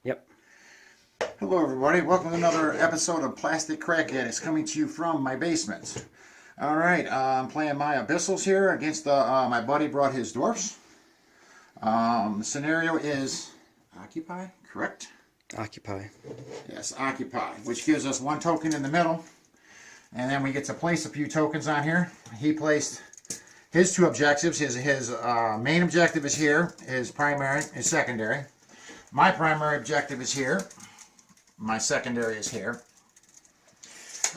Yep. Hello everybody, welcome to another episode of Plastic Crackhead. It's coming to you from my basement. Alright, I'm playing my Abyssals here against my buddy brought his dwarfs. The scenario is Occupy, correct? Occupy. Yes, Occupy, which gives us one token in the middle. And then we get to place a few tokens on here. He placed his two objectives. His main objective is here, his primary, his secondary. My primary objective is here. My secondary is here.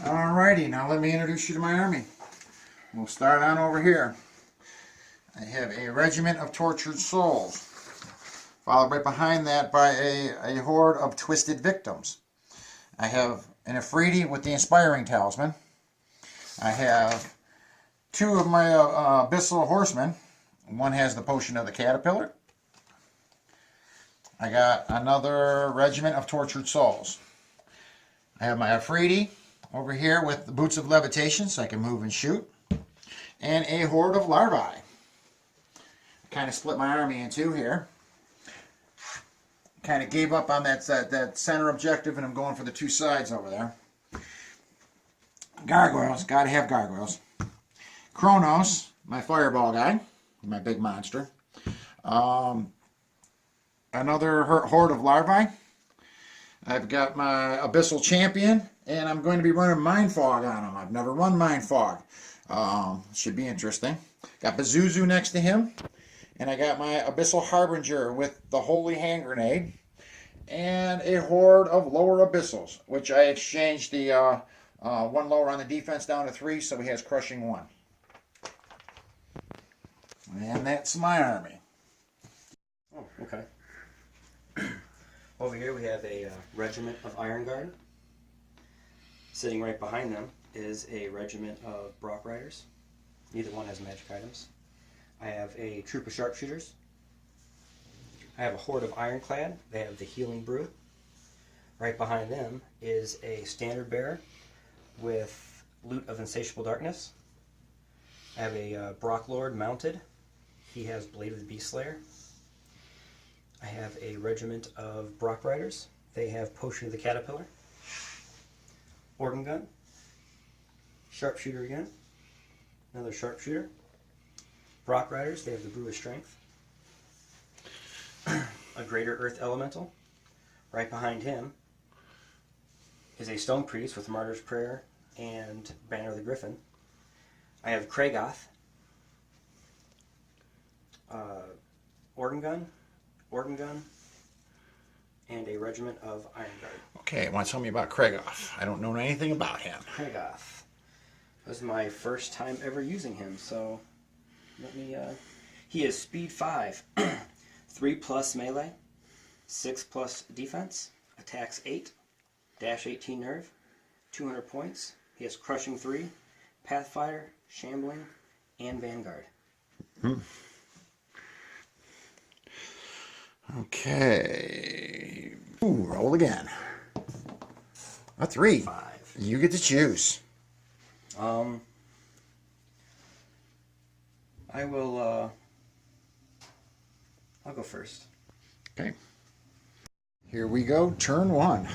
Alrighty, now let me introduce you to my army. We'll start on over here. I have a regiment of tortured souls, followed right behind that by a horde of twisted victims. I have an Afridi with the inspiring talisman. I have two of my abyssal horsemen. One has the potion of the caterpillar. I got another regiment of tortured souls. I have my Afridi over here with the boots of levitation so I can move and shoot. And a horde of larvae. I kind of split my army in two here. Kind of gave up on that center objective and I'm going for the two sides over there. Gargoyles, gotta have gargoyles. Kronos, my fireball guy, my big monster. Another horde of larvae. I've got my Abyssal Champion, and I'm going to be running Mind Fog on him. I've never run Mind Fog. Should be interesting. Got Bazuzu next to him, and I got my Abyssal Harbinger with the Holy Hand Grenade, and a horde of lower Abyssals, which I exchanged the one lower on the defense down to 3, so he has Crushing 1. And that's my army. Oh, okay. Over here we have a regiment of Iron Guard. Sitting right behind them is a regiment of Brock Riders. Neither one has magic items. I have a troop of sharpshooters. I have a horde of Ironclad. They have the Healing Brew. Right behind them is a standard bearer with Loot of Insatiable Darkness. I have a Brock Lord mounted. He has Blade of the Beast Slayer. I have a regiment of Brock Riders. They have Potion of the Caterpillar. Organ Gun. Sharpshooter again. Another Sharpshooter. Brock Riders, they have the Brew of Strength. A Greater Earth Elemental. Right behind him is a Stone Priest with Martyr's Prayer and Banner of the Griffin. I have Kragoth. Organ Gun, and a regiment of Iron Guard. Okay, want to tell me about Kragoth? I don't know anything about him. Kragoth. This is my first time ever using him, so let me, he is speed 5, 3+ melee, 6+ defense, attacks 8, dash 18 nerve, 200 points. He has Crushing 3, Pathfinder, Shambling, and Vanguard. Okay. Ooh, roll again. A 3. 5. You get to choose. I will, I'll go first. Okay. Here we go, turn 1.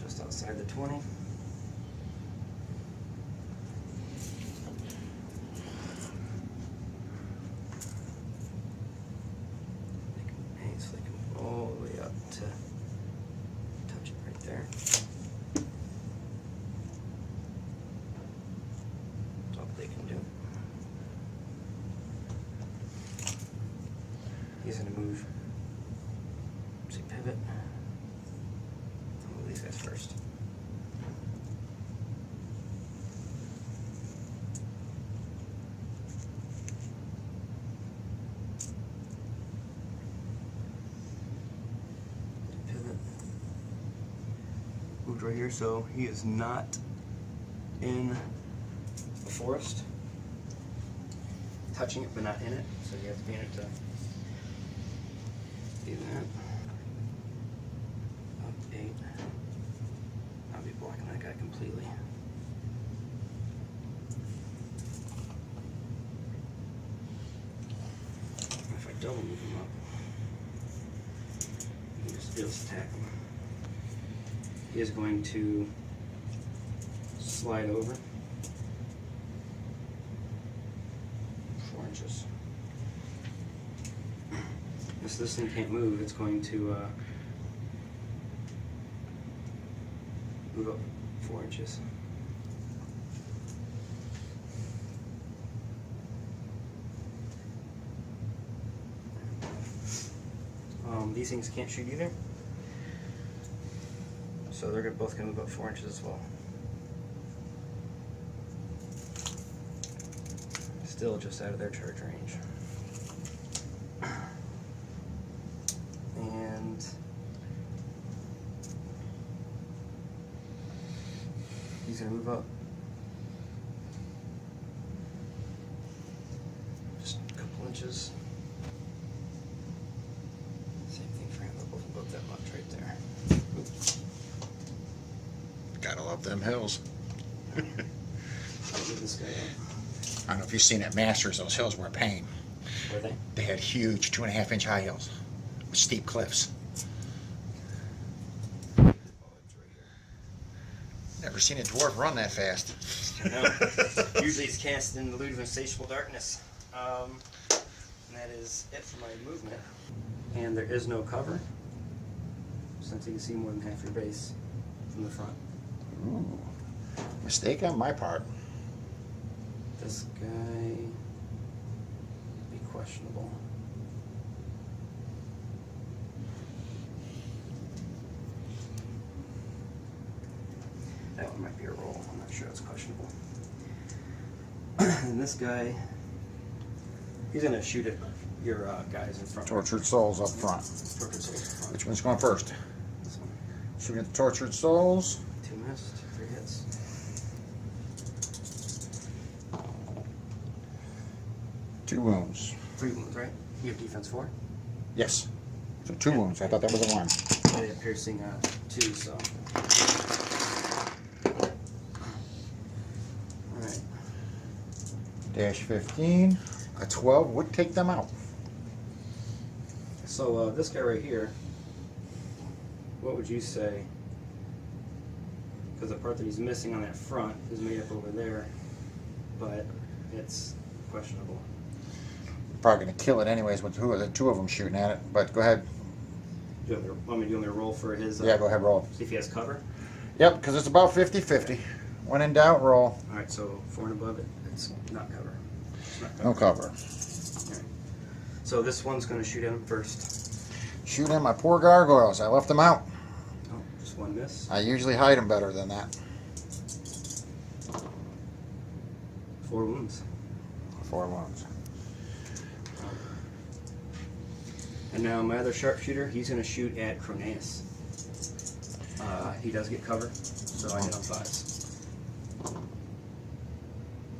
Just outside the 20. So they can all the way up to touch it right there. That's all they can do. He's going to move. See, pivot. I'll move these guys first. Moved right here, so he is not in the forest. Touching it, but not in it, so you have to be in it to do that. Up 8. I'll be blocking that guy completely. If I double move him up, You'll just tack him. He is going to slide over 4 inches. If this thing can't move, it's going to move up 4 inches. These things can't shoot either, so they're both going to move up 4 inches as well. Still just out of their charge range. And he's going to move up just a couple inches. Same thing for him, they'll both move up that much right there. Oops. Gotta love them hills. I'll move this guy up. I don't know if you've seen at Masters, those hills were a pain. Were they? They had huge 2.5-inch high hills with steep cliffs. Oh, it's right here. Never seen a dwarf run that fast. I know. Usually it's cast in the loot of insatiable darkness. And that is it for my movement. And there is no cover, since you can see more than half your base from the front. Ooh. Mistake on my part. This guy be questionable. That one might be a roll. I'm not sure it's questionable. And this guy, he's gonna shoot at your guys in front. Tortured souls up front. Tortured souls in front. Which one's going first? This one. Shooting at the tortured souls. 2 missed, 3 hits. 2 wounds. 3 wounds, right? You have defense 4? Yes. So 2 wounds. I thought that was a 1. I had piercing 2, so. Alright. Dash 15. A 12 would take them out. So this guy right here, what would you say? Because the part that he's missing on that front is made up over there, but it's questionable. Probably going to kill it anyways with the 2 of them shooting at it. But go ahead. Do you want me to roll for his? Yeah, go ahead, roll. See if he has cover. Yep, because it's about 50-50. When in doubt, roll. All right, so 4 and above it, it's not cover. It's not cover. No cover. All right. So this one's going to shoot at him first. Shoot at my poor gargoyles. I left them out. Oh, just 1 miss. I usually hide them better than that. 4 wounds. 4 wounds. And now my other sharpshooter, he's going to shoot at Croneus. He does get cover, so I hit on 5s.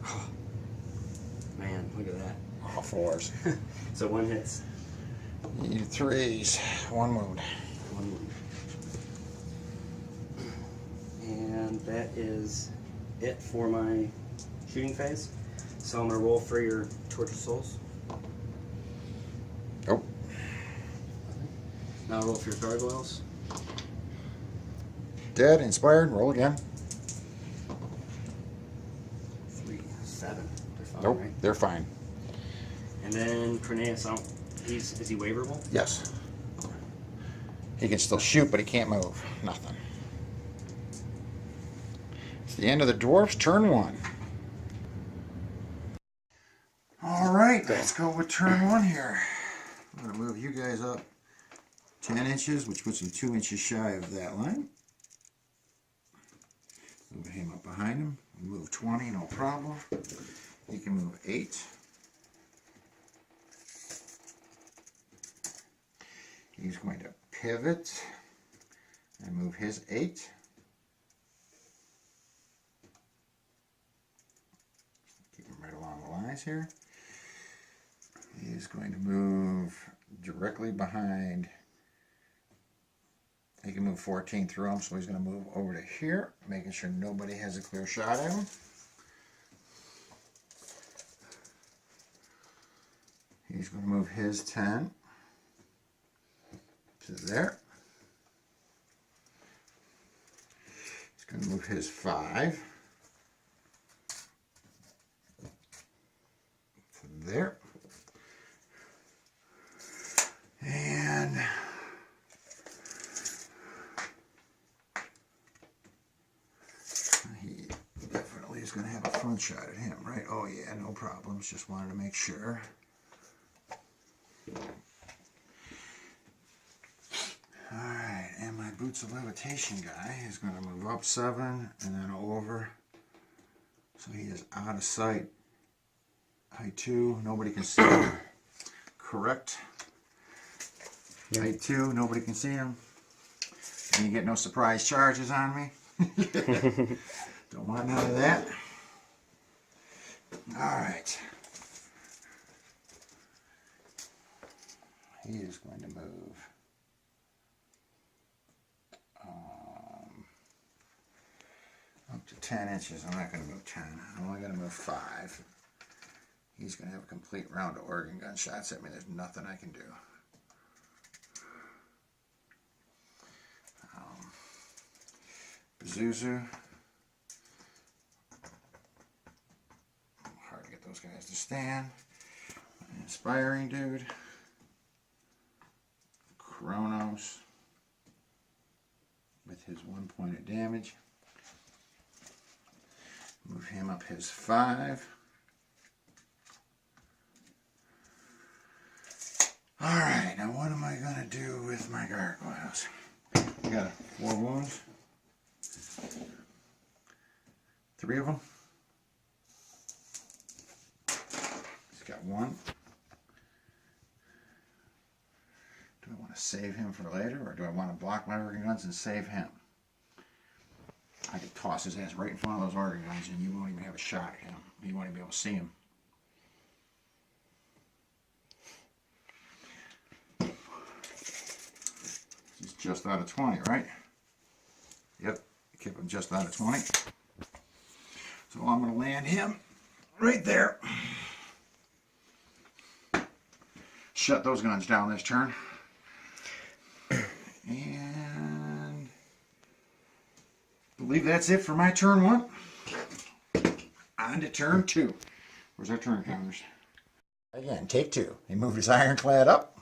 Oh, man, look at that. All 4s. So 1 hits. You 3s. 1 wound. 1 wound. And that is it for my shooting phase. So I'm going to roll for your Tortured Souls. Oh. Now roll for your Gargoyles. Dead, inspired, roll again. 3, 7. They're fine, Nope, right? they're fine. And then Cornelius, is he waverable? Yes. He can still shoot, but he can't move. Nothing. It's the end of the dwarf's turn 1. All right, let's go with turn 1 here. I'm going to move you guys up 10 inches, which puts him 2 inches shy of that line. Move him up behind him. Move 20, no problem. He can move 8. He's going to pivot and move his 8. Keep him right along the lines here. He's going to move directly behind. He can move 14 through him, so he's going to move over to here, making sure nobody has a clear shot at him. He's going to move his 10 to there. going to move his 5 to there. And he definitely is going to have a front shot at him, right? Oh yeah, no problems. Just wanted to make sure. Alright, and my Boots of Levitation guy is going to move up 7 and then over. So he is out of sight. Height 2, nobody can see him. Correct. Height 2, nobody can see him. And you get no surprise charges on me. Don't want none of that. Alright. He is going to move up to 10 inches. I'm not going to move 10. I'm only going to move 5. He's going to have a complete round of Oregon gun shots at me. There's nothing I can do. Pazuzu. Hard to get those guys to stand. Inspiring dude. Kronos. With his 1 point of damage. Move him up his 5. Alright, now what am I going to do with my gargoyles? I got 4 wounds. 3 of them. He's got 1. Do I want to save him for later, or do I want to block my Oregon guns and save him? I could toss his ass right in front of those Oregon guns and you won't even have a shot at him. You won't even be able to see him. He's just out of 20, right? Yep, keep him just out of 20. So I'm going to land him right there. Shut those guns down this turn. And I believe that's it for my turn 1. On to turn 2. Where's our turn counters? Again, take 2. He moved his ironclad up.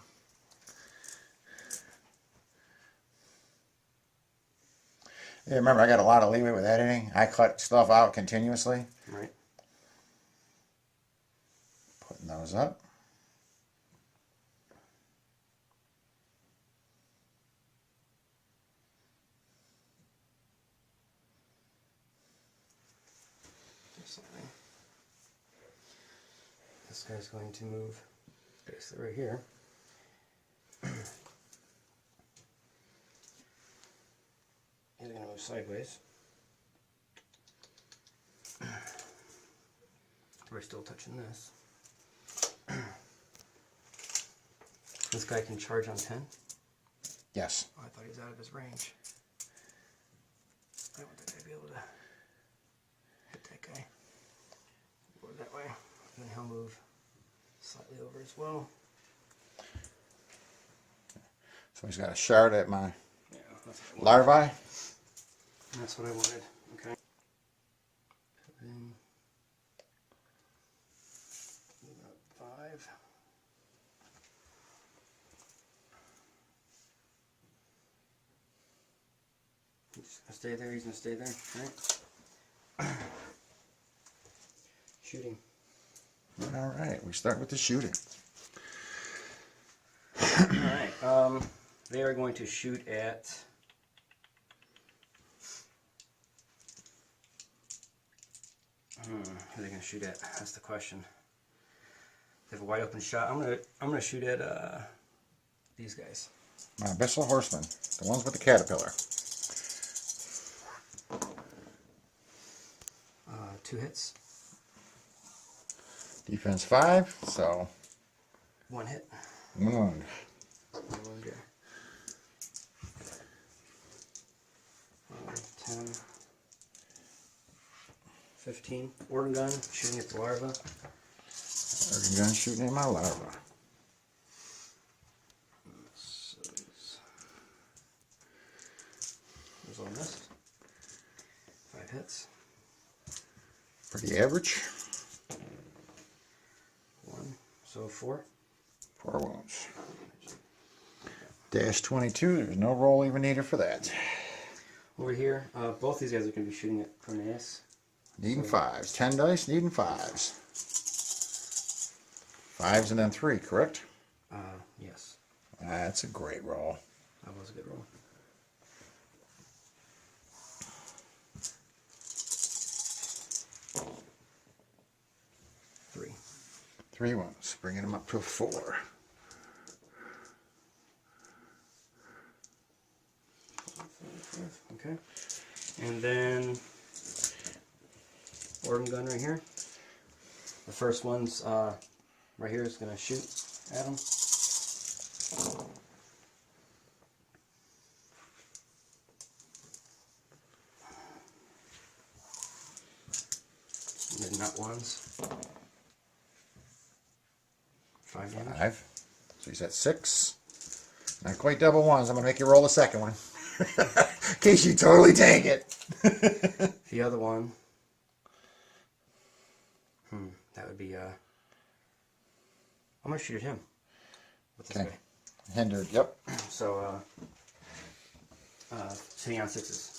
Yeah, remember, I got a lot of leeway with editing. I cut stuff out continuously. Right. Putting those up. This guy's going to move basically right here. He's going to move sideways. We're still touching this. This guy can charge on 10? Yes. Oh, I thought he was out of his range. I don't think I'd be able to hit that guy. Go that way. And he'll move slightly over as well. So he's got a shard at my Yeah, larvae. that's what I wanted. Okay. Put in about 5. He's gonna stay there. He's gonna stay there. Right. Shooting. All right, we start with the shooting. All right. They are going to shoot at. Who are they going to shoot at? That's the question. They have a wide open shot. I'm gonna shoot at these guys. My Abyssal Horsemen, the ones with the caterpillar. 2 hits. Defense 5, so 1 hit. 1 wound. 1 wound, yeah. 10, 15. Organ gun shooting at the larva. Oregon gun shooting at my larva. There's on this. hits. Pretty average. 1, so 4. 4 wounds. Dash 22, there's no roll even needed for that. Over here, both these guys are going to be shooting at Cornelius. Needing 5s. 10 dice, needing 5s. 5s and then 3, correct? Yes. That's a great roll. That was a good roll. Three. 3 wounds, bringing him up to a 4. Okay. And then organ gun right here. The first one's right here is going to shoot at him. And then nut ones. 5 damage. 5. So he's at 6. Not quite double ones. I'm going to make you roll the second one. In case you totally tank it. The other one. That would be I'm going to shoot at him. With this Okay. guy. Hindered, yep. So, hitting on 6s.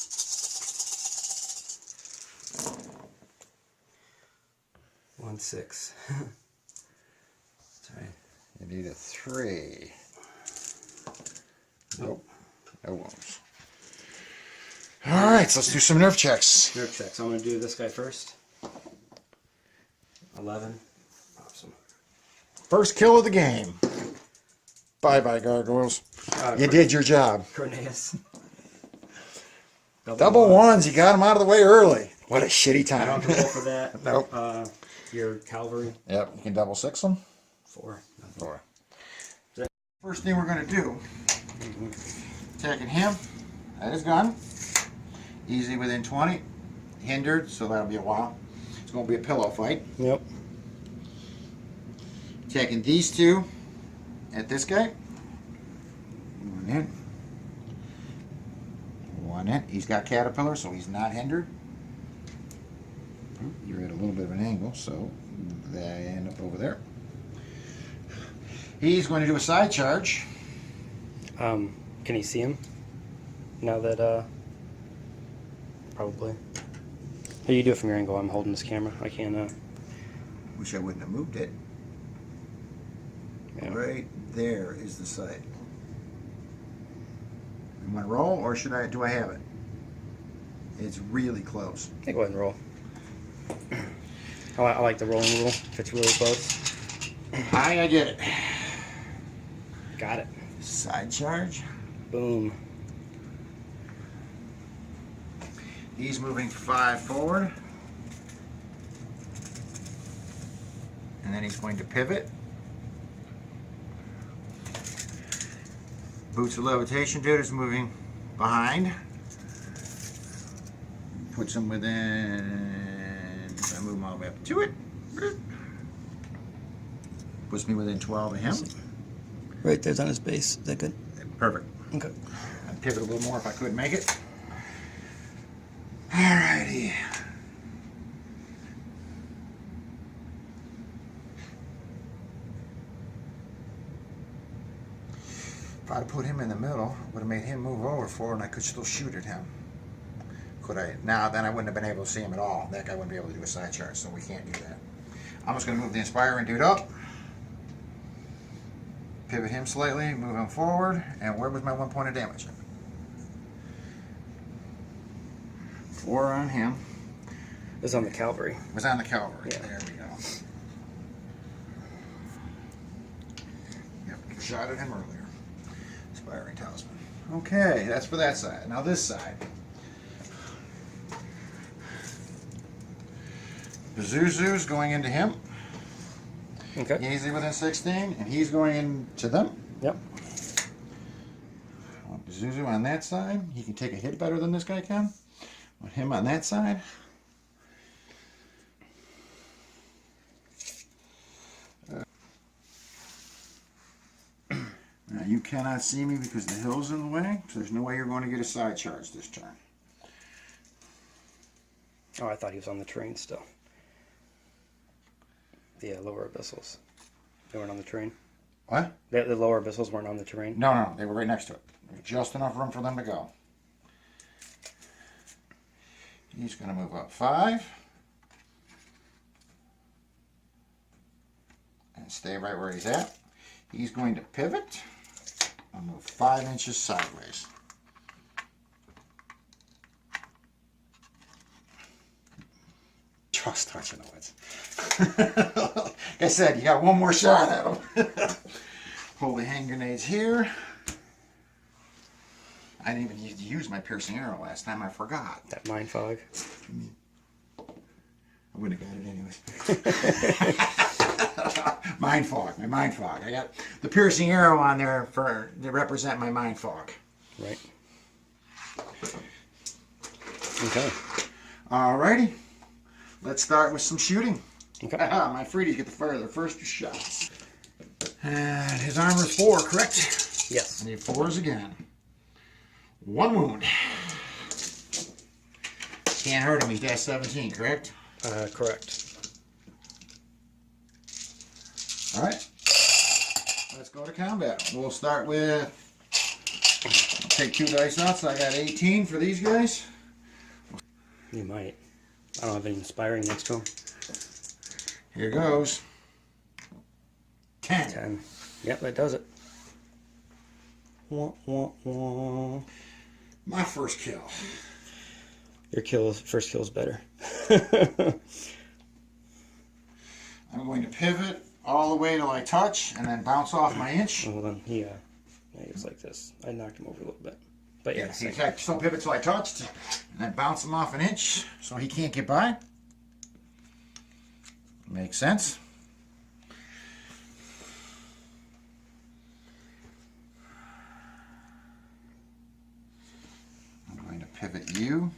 One 6. Sorry. You need a 3. Nope. No wounds. Alright, so let's do some nerve checks. Nerve check. So I'm going to do this guy first. 11. Pops him. First kill of the game. Bye-bye, gargoyles. You did your job. Cornelius. Double ones. You got him out of the way early. What a shitty I don't time. have to roll for that. Nope. Your cavalry. Yep, you can double 6 them. 4. Nothing. 4. First thing we're going to do, attacking him at his gun. Easy within 20. Hindered, so that'll be a while. It's going to be a pillow fight. Yep. Attacking these two at this guy. 1 hit. 1 hit. He's got caterpillar, so he's not hindered. You're at a little bit of an angle, so they end up over there. He's going to do a side charge. Can you see him? Now that, probably. How you do it from your angle? I'm holding this camera. I can't, Wish I wouldn't have moved it. yeah. Right there is the site. You want to roll, or should I? Do I have it? It's really close. Hey, go ahead and roll. I like the rolling rule. If it's really close. I get it. Got it. Side charge. Boom. He's moving 5 forward. And then he's going to pivot. Boots of Levitation dude is moving behind. Puts him within, if I move him all the way up to it. Puts me within 12 of him. Right there's on his base. Is that good? Perfect. Okay. I'd pivot a little more if I couldn't make it. Alrighty. If I'd have put him in the middle, would have made him move over forward, and I could still shoot at him. Could I? Now, then I wouldn't have been able to see him at all. That guy wouldn't be able to do a side charge, so we can't do that. I'm just going to move the Inspiring dude up. Pivot him slightly, move him forward, and where was my 1 point of damage? 4 on him. It was on the cavalry. It was on the cavalry. Yeah. There we go. Yep, shot at him earlier. Inspiring Talisman. Okay, that's for that side. Now this side. Pazuzu's going into him. Okay. Easy within 16, and he's going into them. Yep. Pazuzu on that side. He can take a hit better than this guy can. Want him on that side. Now you cannot see me because the hill's in the way, so there's no way you're going to get a side charge this turn. Oh, I thought he was on the terrain still. The lower abyssals. They weren't on the terrain. What? The lower abyssals weren't on the terrain. No, they were right next to it. Just enough room for them to go. He's going to move up 5. And stay right where he's at. He's going to pivot and move 5 inches sideways. Just touching the woods. Like I said, you got one more shot at him. Hold the hand grenades here. I didn't even use my piercing arrow last time. I forgot. That mind fog. I wouldn't have got it anyways. Mind fog. My mind fog. I got the piercing arrow on there to represent my mind fog. Right. Okay. Alrighty. Let's start with some shooting. Okay. My Freedies get to fire their first shots. And his armor's 4, correct? Yes. And he 4s again. 1 wound. Can't hurt him. He's dash 17, correct? Correct. Alright. Let's go to combat. We'll start with... take 2 dice out, so I got 18 for these guys. You might. I don't have any inspiring next to him. Here goes. 10. 10. Yep, that does it. Wah, wah, wah. My first kill. Your first kill's better. I'm going to pivot all the way till I touch and then bounce off my inch. Hold on. He was like this. I knocked him over a little bit. But yeah, See, I still pivot till I touched and then bounce him off an inch so he can't get by. Makes sense. I'm going to pivot you.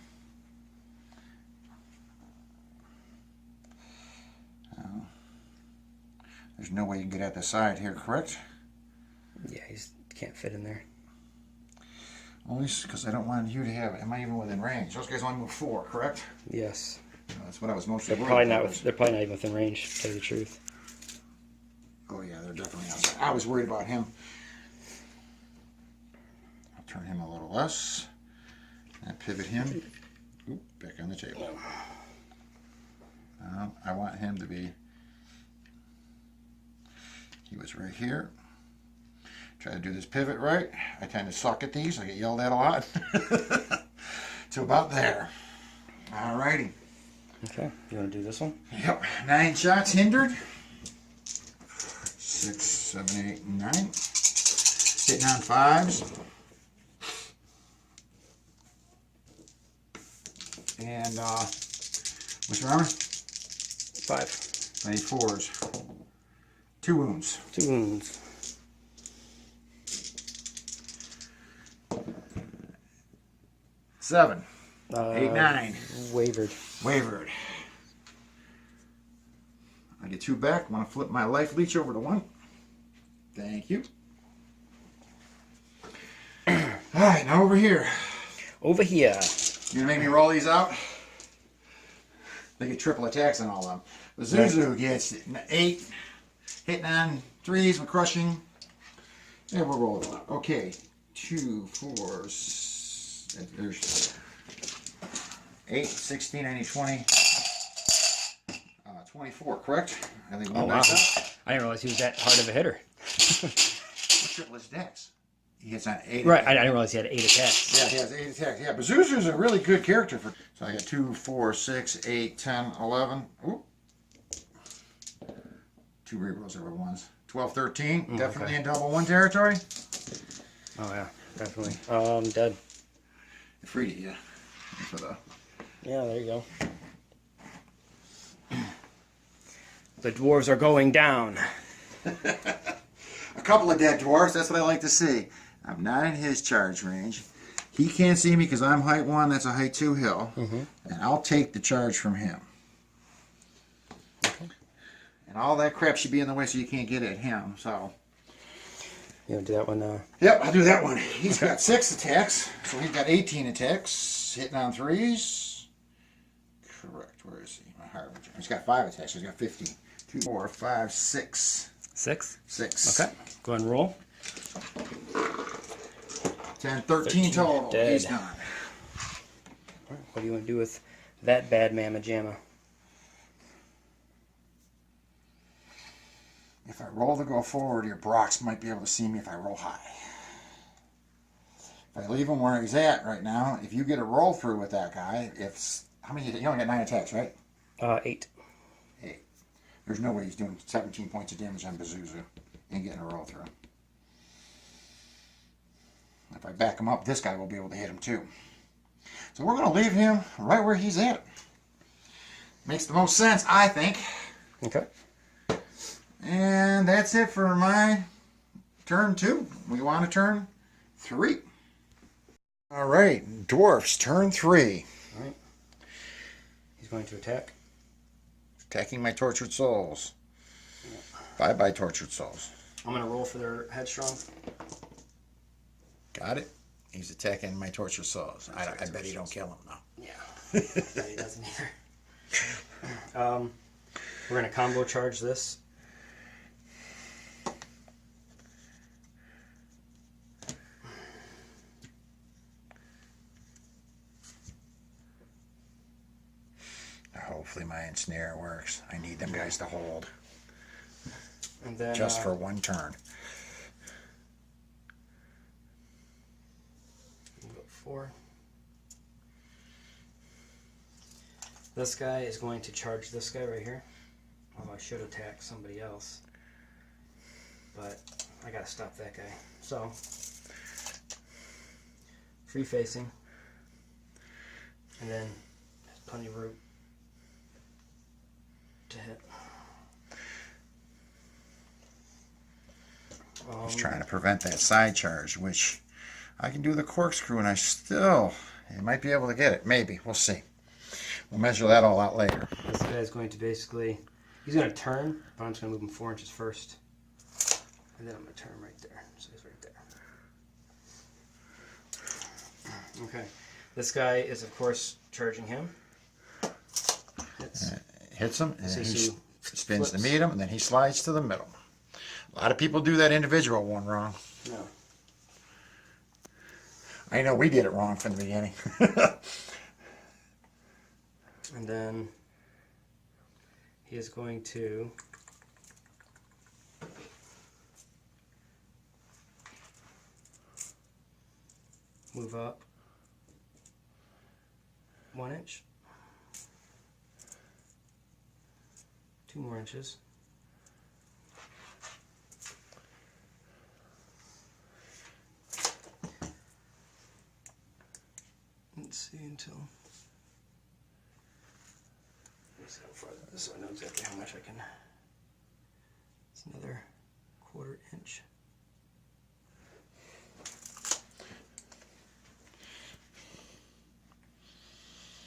There's no way you can get at the side here, correct? Yeah, he can't fit in there. Only because I don't want you to have it. Am I even within range? Those guys only move 4, correct? Yes. That's what I was mostly They're worried probably about. not. They're probably not even within range, to tell you the truth. Oh yeah, they're definitely outside. I was worried about him. I'll turn him a little less. And pivot him. Oop, back on the table. I want him to be... He was right here. Try to do this pivot right. I tend to suck at these. I get yelled at a lot. To about there. Alrighty. Okay. You want to do this one? Yep. 9 shots hindered. 6, 7, 8, 9. Hitting on 5s. And what's your armor? 5. I need 4s. 2 wounds. 2 wounds. 7. 8, 9. Wavered. Wavered. I get 2 back. Want to flip my life leech over to 1. Thank you. Alright, now over here. Over here. You gonna make me roll these out? They get triple attacks on all of them. The Zuzu gets 8. Hitting on 3s with crushing. Yeah, we'll roll it out. Okay. 2, 4, there's 8, 16, I need 20. 24, correct? I think Oh, wow. I didn't realize he was that hard of a hitter. Triple his decks. He hits on 8. Right, I didn't realize he had 8 attacks. Yeah, he has 8 attacks. Yeah, but Zuzu's a really good character for. So I got 2, 4, 6, 8, 10, 11. Ooh. 2 rerolls over 1s. 12, 13. Definitely okay. in double 1 territory. Oh yeah, definitely. Dead. Freedy, yeah. For the. Yeah, there you go. The dwarves are going down. A couple of dead dwarfs. That's what I like to see. I'm not in his charge range. He can't see me because I'm height 1. That's a height 2 hill. And I'll take the charge from him. Okay. And all that crap should be in the way so you can't get at him. So. You want to do that one? Yep, I'll do that one. He's got 6 attacks. So he's got 18 attacks. Hitting on 3s. correct. Where is he? My Harbinger. He's got 5 attacks. He's got 15. 2, 4, 5, 6. 6? 6. Okay. Go ahead and roll. 10, 13 total. Dead. He's done. What do you want to do with that bad mamma jamma? If I roll to go forward, your Brox might be able to see me if I roll high. If I leave him where he's at right now, if you get a roll through with that guy, how many? You only got 9 attacks, right? 8. 8. There's no way he's doing 17 points of damage on Bazuzu and getting a roll through. If I back him up, this guy will be able to hit him too. So we're going to leave him right where he's at. Makes the most sense, I think. Okay. And that's it for my turn 2. We want to turn 3. All right, dwarfs, turn 3. All right. He's going to attack. Attacking my tortured souls. Bye-bye, tortured souls. I'm going to roll for their headstrong. Got it? He's attacking my tortured souls. I bet he don't kill him, though. Yeah. No, he doesn't either. We're going to combo charge this. Hopefully my ensnare works. I need them guys to hold. And then, just for one turn. Go 4. This guy is going to charge this guy right here. Although I should attack somebody else. But I gotta stop that guy. So, free facing. And then there's plenty of room to hit. He's trying to prevent that side charge, which I can do the corkscrew and I might be able to get it. Maybe. We'll see. We'll measure that all out later. This guy's going to basically, he's going to turn, but I'm just going to move him 4 inches first. And then I'm going to turn him right there. So he's right there. Okay. This guy is, of course, charging him. Hits him, and then he spins to flips. meet him, and then he slides to the middle. A lot of people do that individual one wrong. No. I know we did it wrong from the beginning. And then he is going to move up 1 inch, 2 more inches. Let's see until. Let's see how far that is so I know exactly how much I can. It's another 1/4 inch.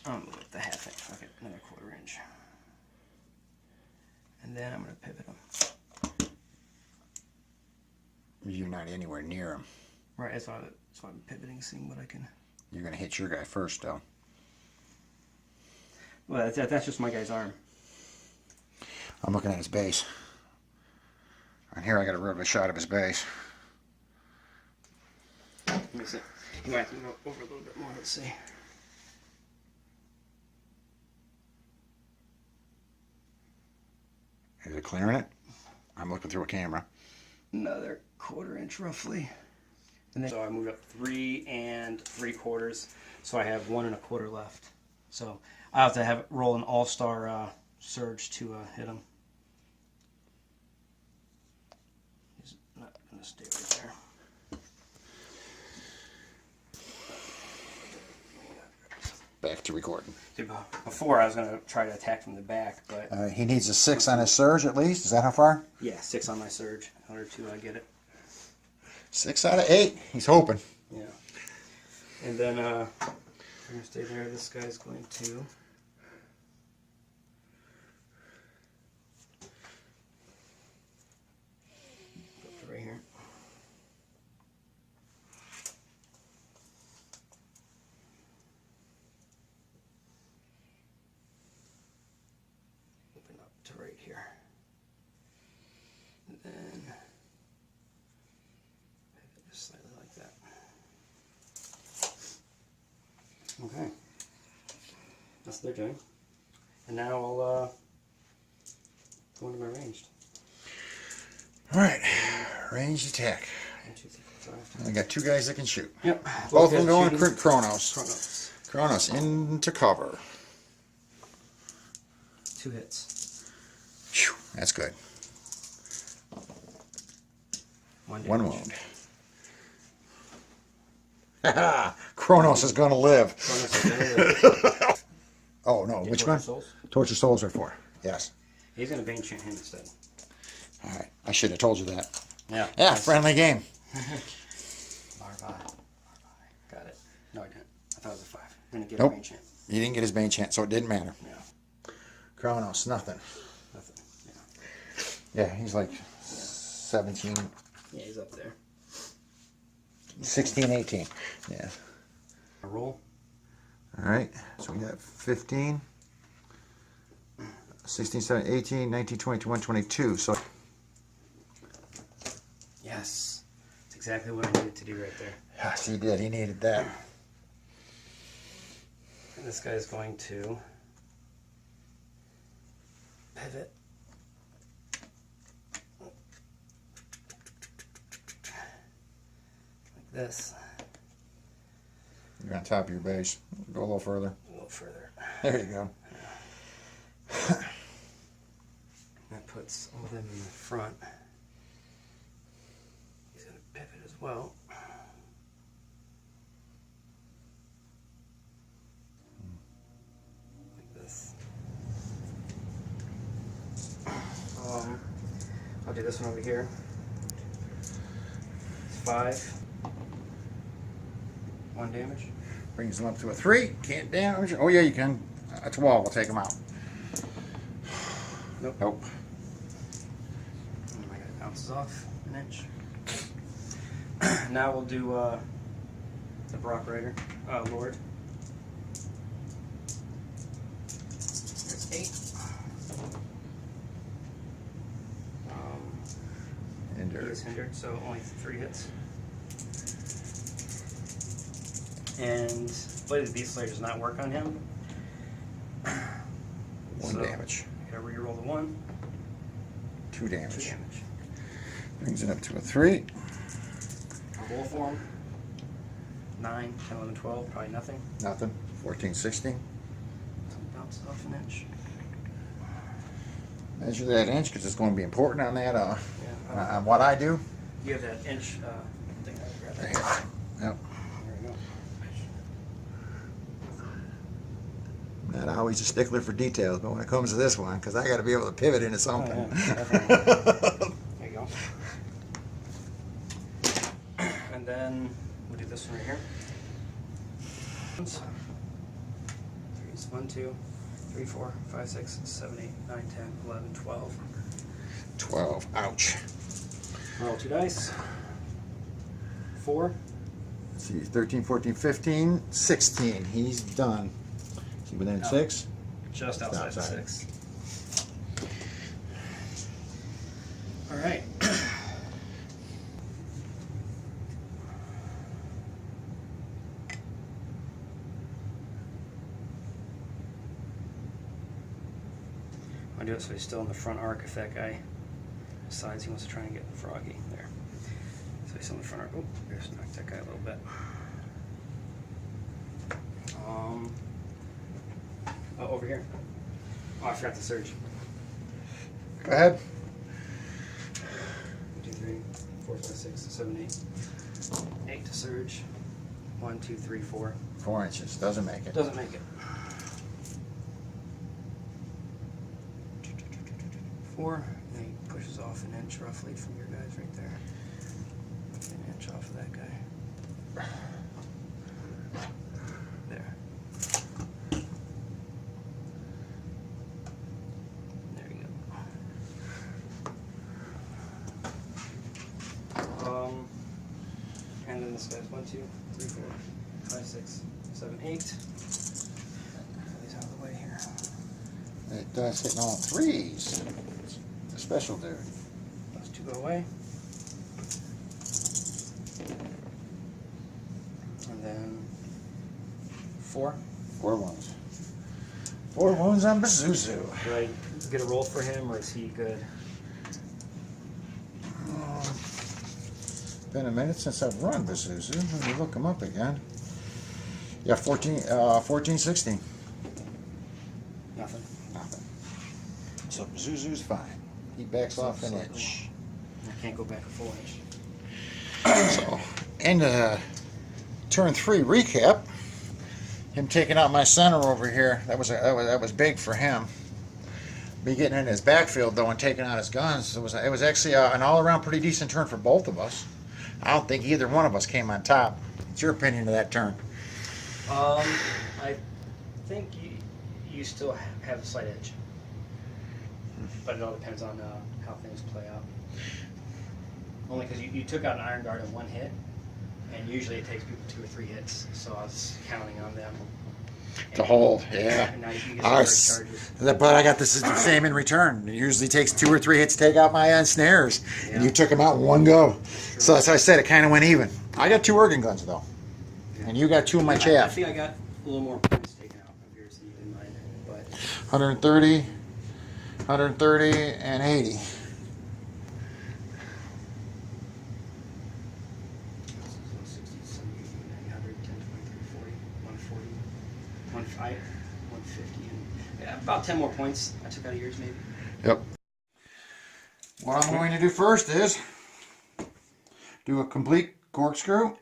I'll move up the 1/2 inch. Okay, another 1/4 inch. And then I'm going to pivot them. You're not anywhere near him. Right, that's why I'm pivoting, seeing what I can. You're going to hit your guy first, though. Well, that's just my guy's arm. I'm looking at his base. And here I got a real good shot of his base. Let me see. You might have to go over a little bit more. Let's see. Is it clearing it? I'm looking through a camera. Another 1/4 inch roughly. And then, so I moved up 3 3/4. So I have 1 1/4 left. So I have to roll an all-star surge to hit him. He's not going to stay right there. Back to recording. Before I was going to try to attack from the back, but He needs a 6 on his surge at least. Is that how far? yeah, 6 on my surge. In order to get it. 6 out of 8. He's hoping. Yeah. And then we're going to stay there. This guy's going to go to right here. what they're doing. And now I'll go into my ranged. Alright, ranged attack. 1, 2, 3, 4, 5. I got 2 guys that can shoot. Yep. Both of them going shooting. Chronos. Chronos into cover. 2 hits. Whew, that's good. 1 1 wound. Haha! Chronos is going to live. Oh no, which one? Torture Souls are for. Yes. He's going to Bane Chant him instead. Alright, I should have told you that. Yeah. Yeah, friendly game. Larvae. Got it. No, I didn't. I thought it was a 5. I'm going to get Nope. a Bane Chant. He didn't get his Bane Chant, so it didn't matter. Yeah. Chronos, nothing. Nothing. Yeah. Yeah, he's like 17, Yeah, he's up there. 16, 18. Yeah. A roll. Alright, so we got 15, 16, 17, 18, 19, 20, 21, 22. So Yes. That's exactly what I needed to do right there. yes, he did. He needed that. And this guy's going to pivot. Like this. You're on top of your base. Go a little further. A little further. There you go. That puts all of them in the front. He's going to pivot as well. Like this. I'll do this one over here. It's 5. 1 damage. Brings him up to a 3. Can't damage. Oh yeah, you can. That's a wall. We'll take him out. Nope. Nope. My guy bounces off an inch. Now we'll do the Brock Rider, Lord. There's 8. He is hindered, so only 3 hits. And Blade of the Beast Slayer does not work on him. 1 damage. I gotta re-roll the 1. 2 damage. 2 damage. Brings it up to a 3. Roll form. 9, 10, 11, 12, probably nothing. Nothing. 14, 16. Bounces off an inch. Measure that inch because it's going to be important on that. Yeah, On what I do. you have that inch thing. I grab that. Yep. There we go. Not always a stickler for details, but when it comes to this one, because I got to be able to pivot into something. Oh, yeah, definitely. There you go. And then we'll do this one right here. 1, 2, 3, 4, 5, 6, 7, 8, 9, 10, 11, 12. 12. Ouch. Roll 2 dice. 4. Let's see, 13, 14, 15, 16. He's done. Is he within 6? Just outside the 6. All right. I'll do it so he's still in the front arc if that guy decides he wants to try and get froggy there. So he's still in the front arc. Oh, there's knocked that guy a little bit. Oh, over here. Oh, I forgot the surge. Go ahead. 1, 2, 3, 4, 5, 6, 7, 8. 8 to surge. 1, 2, 3, 4. 4 inches. Doesn't make it. Doesn't make it. 4. And he pushes off an inch roughly from your guys right there. An inch off of that guy. There. There you go. And then this guy's 1, 2, 3, 4, 5, 6, 7, 8. He's out of the way here. It does hitting all 3s. It's a special dude. Those 2 go away. And then 4. 4 ones. 4 wounds on Pazuzu. Do I get a roll for him, or is he good? Been a minute since I've run Pazuzu. Let me look him up again. Yeah, 14, 16. Nothing. Nothing. So Pazuzu's fine. He backs off an inch. I can't go back a full inch. So, and turn 3 recap. Him taking out my center over here. That was big for him. Me getting in his backfield though and taking out his guns. It was actually an all around pretty decent turn for both of us. I don't think either one of us came on top. What's your opinion of that turn? I think you still have a slight edge, but it all depends on how things play out. Only because you took out an Iron Guard in one hit, and usually it takes people 2 or 3 hits, so I was counting on them To hold, yeah. And now you can get some charges. But I got the same in return. It usually takes 2 or 3 hits to take out my snares, and you took them out in one go. So that's why I said it kind of went even. I got 2 organ guns though, and you got 2 of my I chaff. think I got a little more points taken out of yours than you did mine, but 130, 130, and 80. 60, 70, 100, 10, 20, 30, 40, 140, 150, and yeah, about 10 more points I took out of yours maybe. Yep. What I'm going to do first is do a complete corkscrew.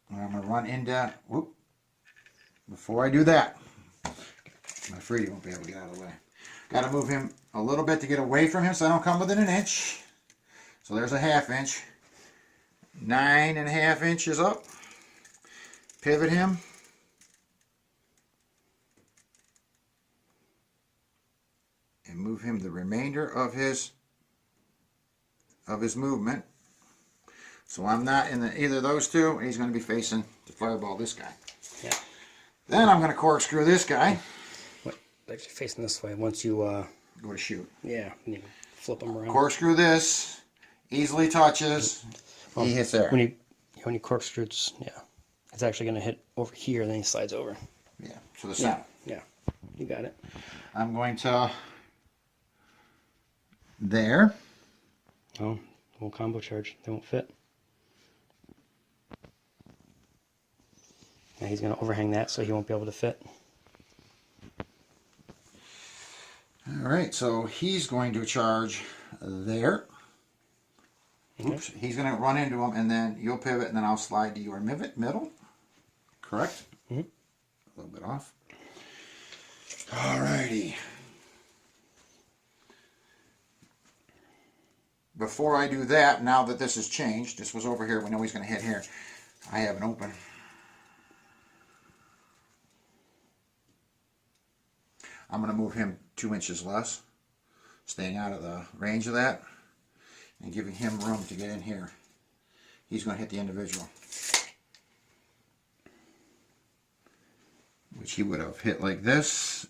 And I'm going to run into, whoop. Before I do that, I'm afraid he won't be able to get out of the way. Got to move him a little bit to get away from him so I don't come within an inch. So there's a ½ inch. 9.5 inches up. Pivot him. And move him the remainder of his movement. So I'm not in either of those two, and he's going to be facing to fireball this guy. Yeah. Then I'm going to corkscrew this guy. Actually facing this way once you Go to shoot. yeah, you flip them around. Corkscrew this. Easily touches. He hits there. When you corkscrew, it's actually going to hit over here, and then he slides over. Yeah, to the center. Yeah, you got it. I'm going to there. Oh, won't combo charge. They won't fit. Now he's going to overhang that, so he won't be able to fit. All right, so he's going to charge there. Okay. Oops, he's going to run into him, and then you'll pivot, and then I'll slide to your middle. Correct? Mm-hmm. A little bit off. All righty. Before I do that, now that this has changed, this was over here, we know he's going to hit here. I have an open. I'm going to move him 2 inches less, staying out of the range of that, and giving him room to get in here. He's going to hit the individual, which he would have hit like this,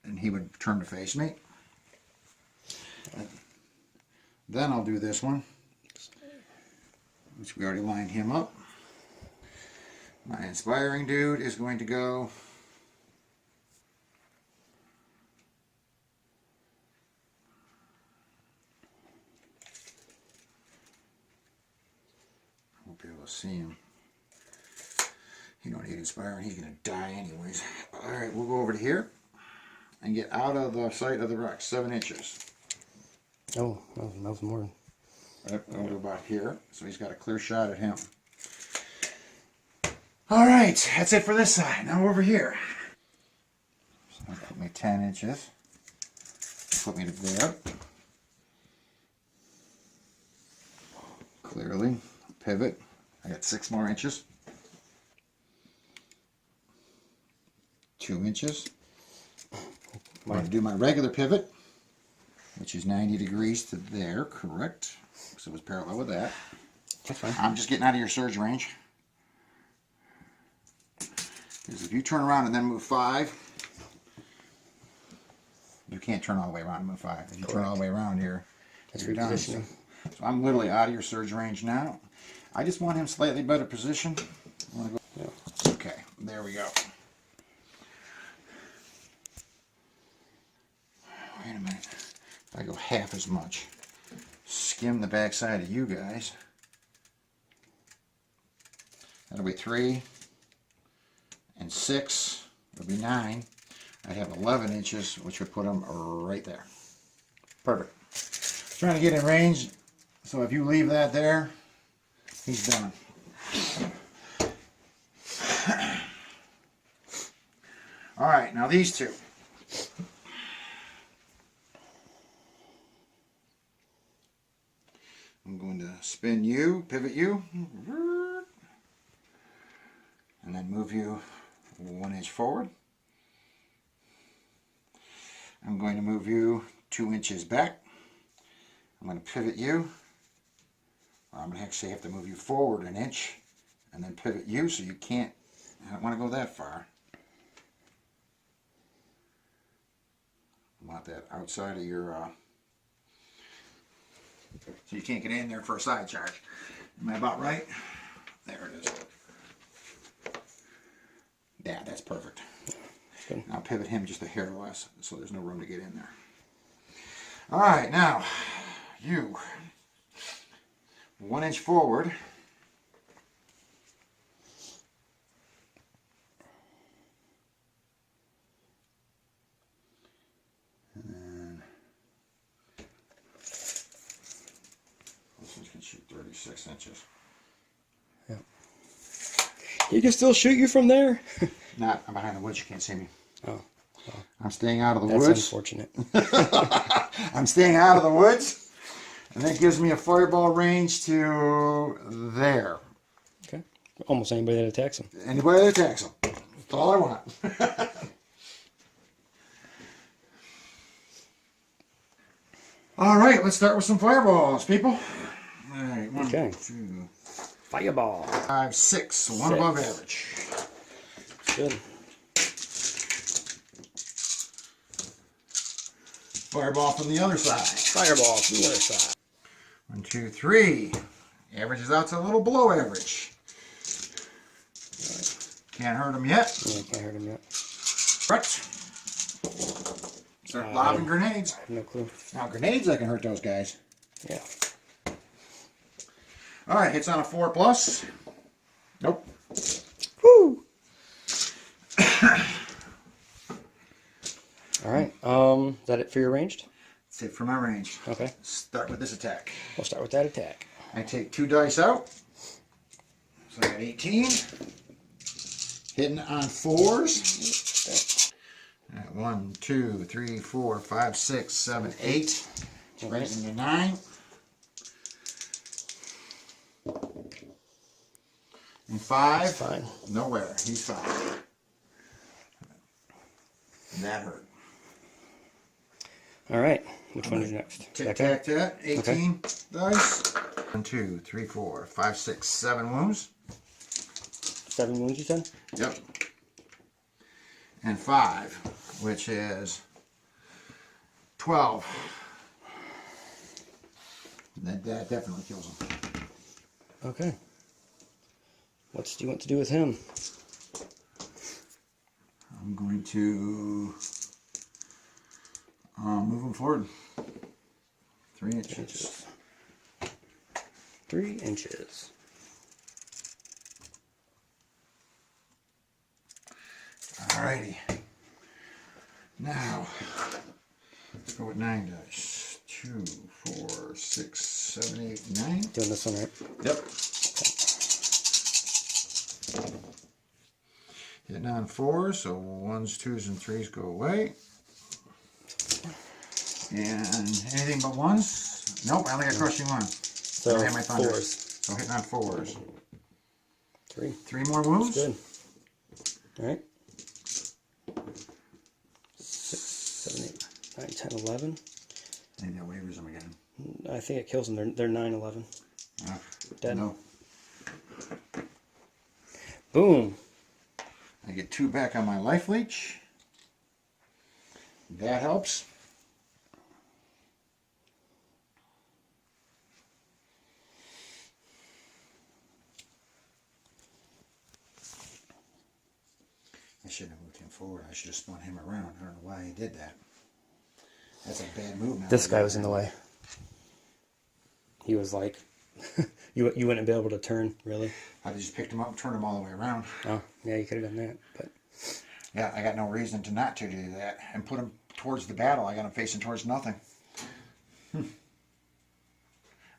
and he would turn to face me. Then I'll do this one, which we already lined him up. My inspiring dude is going to go be able to see him. You don't need inspiring, he's going to die anyways. Alright, we'll go over to here and get out of the sight of the rock, 7 inches. Oh, that was more. Right, we'll go about here, so he's got a clear shot at him. Alright, that's it for this side. Now over here. So I'll put me 10 inches. Put me to there. Clearly. Pivot. I got 6 more inches. 2 inches. I'm going to do my regular pivot, which is 90 degrees to there, correct? So it was parallel with that. That's fine. I'm just getting out of your surge range. Because if you turn around and then move 5, you can't turn all the way around and move 5. If you turn all the way around here, That's you're done. repositioning. So I'm literally out of your surge range now. I just want him slightly better position. Yeah. Okay, there we go. I go half as much. Skim the backside of you guys. That'll be 3 and 6. It'll be 9. I'd have 11 inches, which would put them right there. Perfect. Trying to get in range, so if you leave that there, he's done. All right, now these two. I'm going to spin you, pivot you, and then move you 1 inch forward. I'm going to move you 2 inches back. I'm going to pivot you. I'm going to actually have to move you forward 1 inch and then pivot you, so you can't, I don't want to go that far. I want that outside of your, so you can't get in there for a side charge. Am I about right? There it is. Yeah, that's perfect. Good. I'll pivot him just a hair less, so there's no room to get in there. All right, now you 1 inch forward. And then this one's gonna shoot 36 inches. Yeah. He can still shoot you from there. Not, I'm behind the woods, you can't see me. Oh. I'm staying out of the That's woods. unfortunate. I'm staying out of the woods. And that gives me a fireball range to there. Okay. Almost anybody that attacks him. Anybody that attacks him. That's all I want. All right, let's start with some fireballs, people. All right, 1, Okay. 2, Fireball. 5, 6. One above average. Good. Fireball from the other side. Fireball from the other side. 1, 2, 3. Averages out to a little below average. Can't hurt him yet. Yeah, can't hurt him yet. Correct. Start lobbing grenades. I have no clue. Now grenades, I can hurt those guys. Yeah. All right, hits on a 4+. Nope. Woo! All right. Is that it for your ranged? That's it for my range. Okay. Start with this attack. We'll start with that attack. I take 2 dice out. So I got 18. Hitting on 4s. All right, 1, 2, 3, 4, 5, 6, 7, 8. Right into 9. And 5. That's fine. Nowhere. He's fine. That hurt. All right. Which one is next? Tic That tac tat. 18 dice. 1, 2, 3, 4, 5, 6, 7 wounds. 7 wounds, you said? Yep. And 5, which is 12. That definitely kills him. Okay. What do you want to do with him? I'm going to move him forward 3 inches. 3 inches. Alrighty. Now, let's go with 9 dice. 2, 4, 6, 7, 8, 9. Doing this one, right? Yep. Hitting on 4, so 1s, 2s, and 3s go away. And anything but 1s? Nope, I only got crushing 1. So, I don't have my thunder. 4s. So hitting on 4s. 3. 3 more wounds? Good. All right. 6, 7, 8, 9, 10, 11. I think that wavers them again. I think it kills them. They're 9, 11. Dead. No. Boom. I get 2 back on my life leech. That helps. I shouldn't have moved him forward. I should have spun him around. I don't know why I did that. That's a bad move now. This guy was in the way. He was like, you wouldn't be able to turn, really. I just picked him up and turned him all the way around. Oh, yeah, you could have done that, but... Yeah, I got no reason to not to do that. And put him towards the battle. I got him facing towards nothing.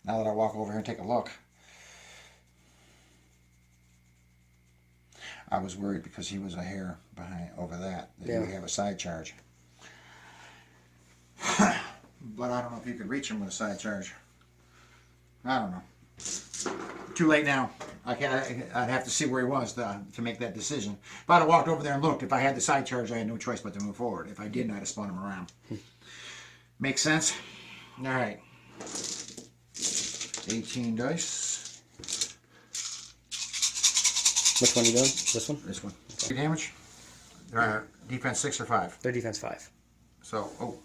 Now that I walk over here and take a look. I was worried because he was a hair behind over that he would have a side charge. But I don't know if you could reach him with a side charge. I don't know. Too late now. I'd have to see where he was to make that decision. If I'd have walked over there and looked, if I had the side charge, I had no choice but to move forward. If I didn't, I'd have spun him around. Make sense? All right. 18 dice. Which one are you doing? This one? This one. Okay. Damage? Defense 6 or 5? Their defense 5. So,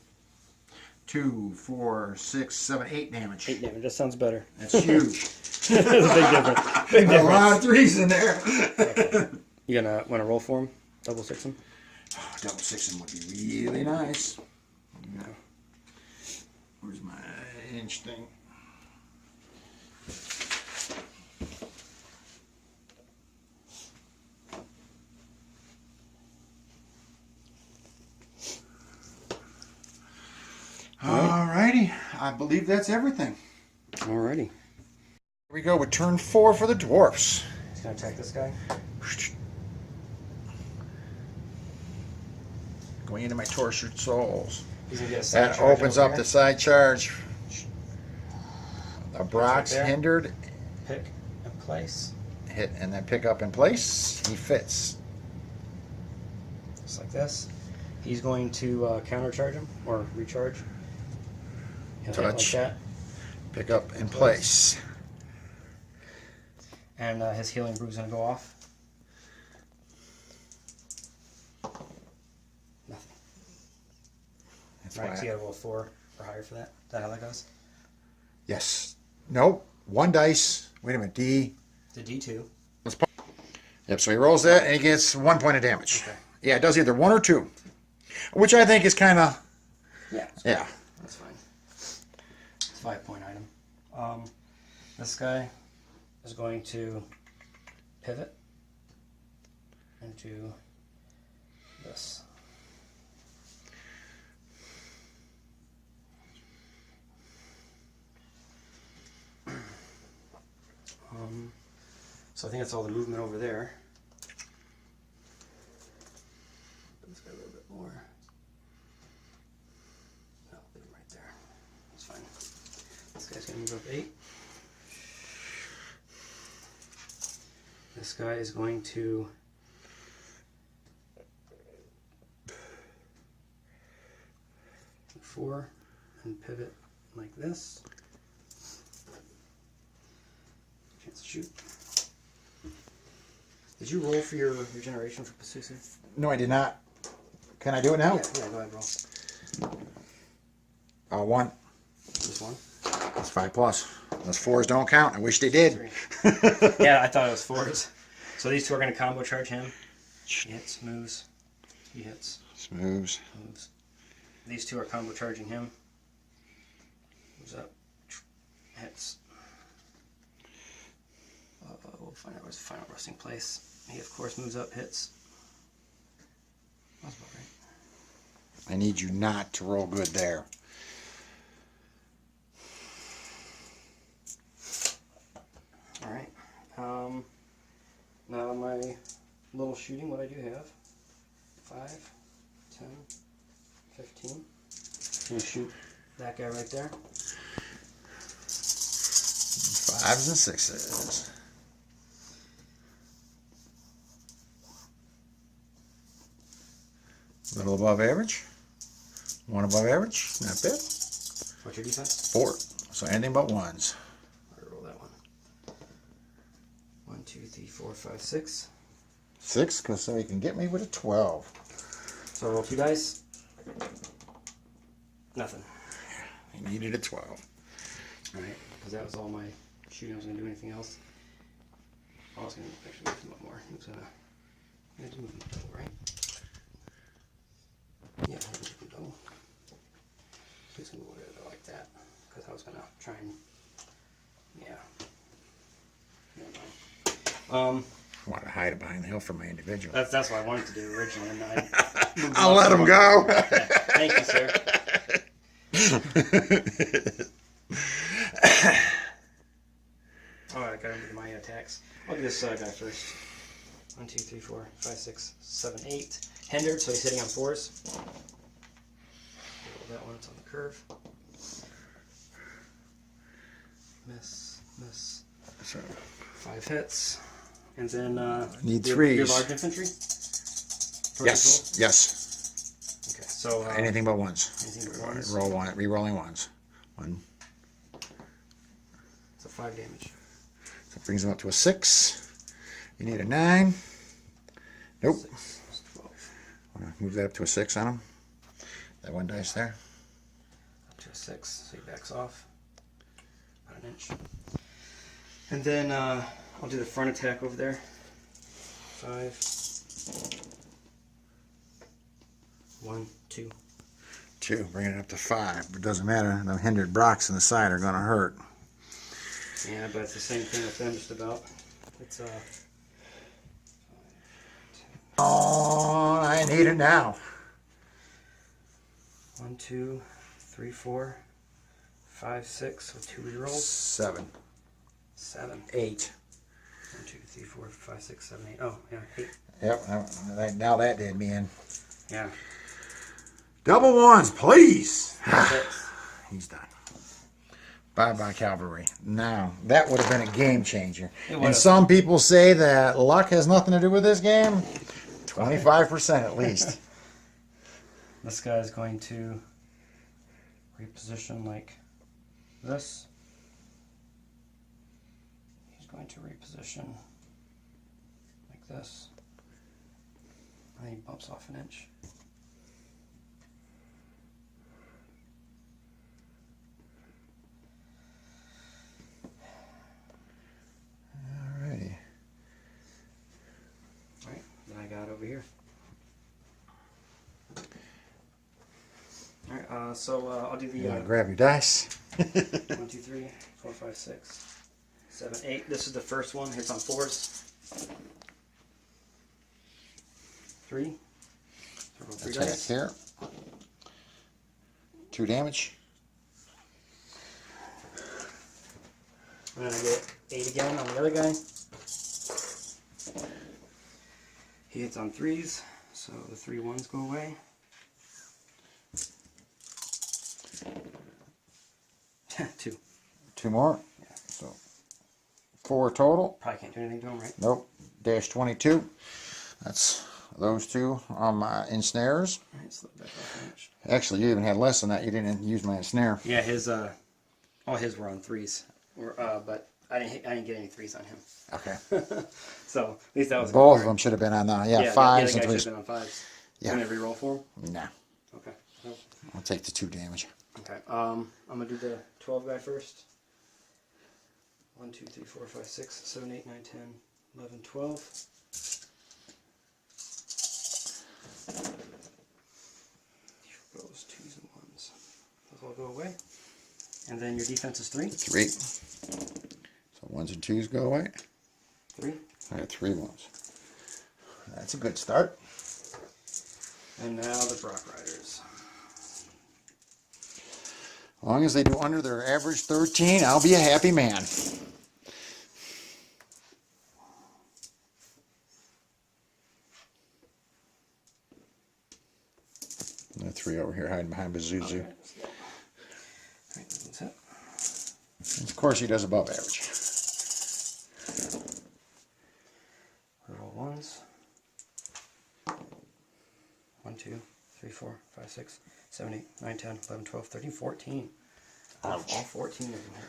2, 4, 6, 7, 8 damage. 8 damage. That sounds better. That's huge. That's a big difference. Big difference. A lot of 3s in there. Okay. You gonna want to roll for him? Double 6 him? Oh, double 6 him would be really nice. No. Where's my inch thing? Alrighty, I believe that's everything. Alrighty. Here we go with turn 4 for the dwarfs. He's gonna attack this guy. Going into my tortured souls. He's gonna get a side That charge opens over up here. the side charge. The Right Brock's there. hindered. Pick and place. Hit and then pick up in place. He fits. Just like this. He's going to countercharge him or recharge. He'll hit Touch. like that. Pick up in place. And his healing brew is going to go off. Nothing. That's Right, why so you got to roll 4 or higher for that. Is that how that goes? Yes. Nope. 1 dice. Wait a minute. D. The D2. Yep, so he rolls that and he gets 1 point of damage. Okay. Yeah, it does either 1 or 2. Which I think is kind of... Yeah. Yeah. That's fine. It's a 5-point item. This guy is going to pivot into this. So I think that's all the movement over there. This guy a little bit more. No, leave him right there. That's fine. This guy's going to move up 8. This guy is going to move 4 and pivot like this. Chance to shoot. Did you roll for your regeneration for Pasusu? No, I did not. Can I do it now? Yeah, go ahead, roll. 1. Just 1? That's 5 plus. Those 4s don't count. I wish they did. 3. Yeah, I thought it was 4s. So these two are going to combo charge him. He hits, moves. He hits, Moves. moves. These two are combo charging him. Moves up. Hits. We'll find out where's the final resting place. He, of course, moves up, hits. That's about right. I need you not to roll good there. All right. Now my little shooting, what I do have. 5, 10, 15. I'm going to shoot that guy right there. 5s and 6s. A little above average. 1 above average. Not bad. What's your defense? 4. So anything but 1s. I'll roll that one. 1, 2, 3, 4, 5, 6. 6, because so he can get me with a 12. So I roll 2 dice. Nothing. He needed a 12. All right, because that was all my shooting. I was going to do anything else. I was going to actually move him up more. He was going to move him double, right? Yeah, I'm going to move him double. because I was gonna try and Never mind. I want to hide it behind the hill for my individual. That's what I wanted to do originally, and I'll let him go. Okay. Thank you, sir. All right, I got into my attacks. I'll do this guy first. 1, 2, 3, 4, 5, 6, 7, 8. Hindered, so he's hitting on 4s. Roll that one, it's on the curve. Miss, miss. So, 5 hits. And then need your 3s. large infantry? Yes, yes. Okay, so anything but ones. anything but ones. Roll one, re-rolling ones. 1. So 5 damage. So it brings him up to a 6. You need a 9. Nope. 6, 12. Want to move that up to a 6 on him? That one dice there. Up to a 6, so he backs off about an inch. And then I'll do the front attack over there. 5. 1, 2. 2, bringing it up to 5. But it doesn't matter. The hindered Brocks on the side are going to hurt. Yeah, but it's the same thing with them just about. It's Oh, I need it now. 1, 2, 3, 4, 5, 6 with 2 rerolls. 7. 7. 8. 1, 2, 3, 4, 5, 6, 7, 8. Oh, yeah, 8. Yep, now that did me in. Yeah. Double ones, please. 6. He's done. Bye-bye, cavalry. Now, that would have been a game changer. And some people say that luck has nothing to do with this game. 25% at least. This guy's going to reposition like this. He's going to reposition like this. And he bumps off an inch. Alrighty. Alright, then I got over here. Alright, so I'll do the Grab your dice. 1, 2, 3, 4, 5, 6, 7, 8. This is the first one. Hits on 4s. 3. So roll 3 Attack dice. here. 2 damage. And then I get 8 again on the other guy. He hits on 3s, so the 3 1s go away. 2. 2 more. Yeah. So 4 total. Probably can't do anything to him, right? Nope. Dash 22. That's those 2 on my ensnares. Alright, slip back off an inch. Actually, you even had less than that. You didn't use my ensnare. Yeah, his all his were on 3s, but I didn't get any 3s on him. Okay. So at least that was Both of them should have been on the yeah, 5s the and guy 3s. should have been on 5s. Yeah. You want to reroll for him? Nah. Okay. I'll take the 2 damage. Okay. I'm gonna do the 12 guy first. 1, 2, 3, 4, 5, 6, 7, 8, 9, 10, 11, 12. Those 2s and 1s. Those all go away. And then your defense is 3. 3. So 1s and 2s go away. 3. I got 3 ones. That's a good start. And now the Brock Riders. As long as they do under their average 13, I'll be a happy man. The 3 over here hiding behind Bazuzu. Okay. Alright, that's it. Of course, he does above average. Roll 1s. 1, 2, 3, 4, 5, 6, 7, 8, 9, 10, 11, 12, 13, 14. All 14 of them hit.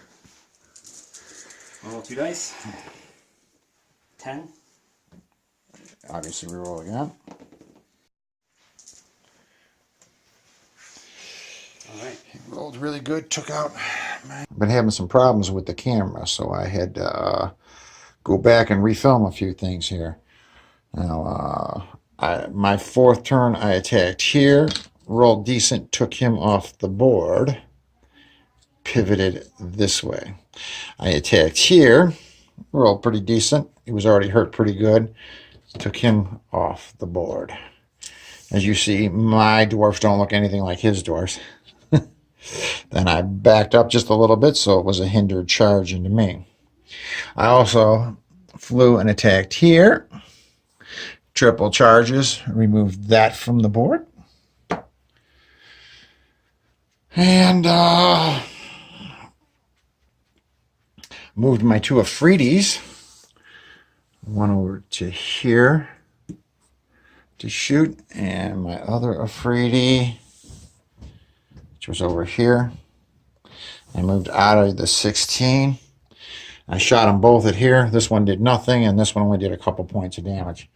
Roll 2 dice. 10. Obviously, reroll again. Alright. He rolled really good, took out my... I've been having some problems with the camera, so I had to go back and refilm a few things here. Now, my 4th turn, I attacked here, rolled decent, took him off the board, pivoted this way. I attacked here, rolled pretty decent. He was already hurt pretty good. Took him off the board. As you see, my dwarfs don't look anything like his dwarfs. Then I backed up just a little bit, so it was a hindered charge into me. I also flew and attacked here. Triple charges, removed that from the board. And moved my two Afrides. One over to here to shoot, and my other Afridi, which was over here. I moved out of the 16. I shot them both at here. This one did nothing, and this one only did a couple points of damage.